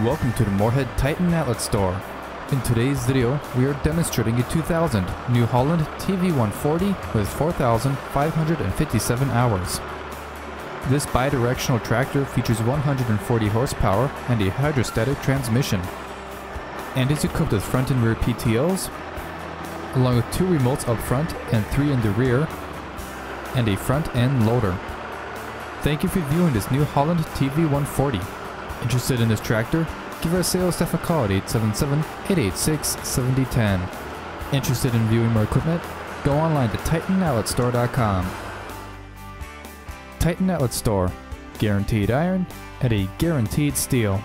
welcome to the Moorhead Titan Outlet Store. In today's video, we are demonstrating a 2000 New Holland TV140 with 4,557 hours. This bidirectional tractor features 140 horsepower and a hydrostatic transmission, and is equipped with front and rear PTOs, along with 2 remotes up front and 3 in the rear, and a front end loader. Thank you for viewing this New Holland TV140. Interested in this tractor? Give our sales staff a call at 877-886-7010. Interested in viewing more equipment? Go online to TitanOutletStore.com. Titan Outlet Store. Guaranteed iron at a guaranteed steel.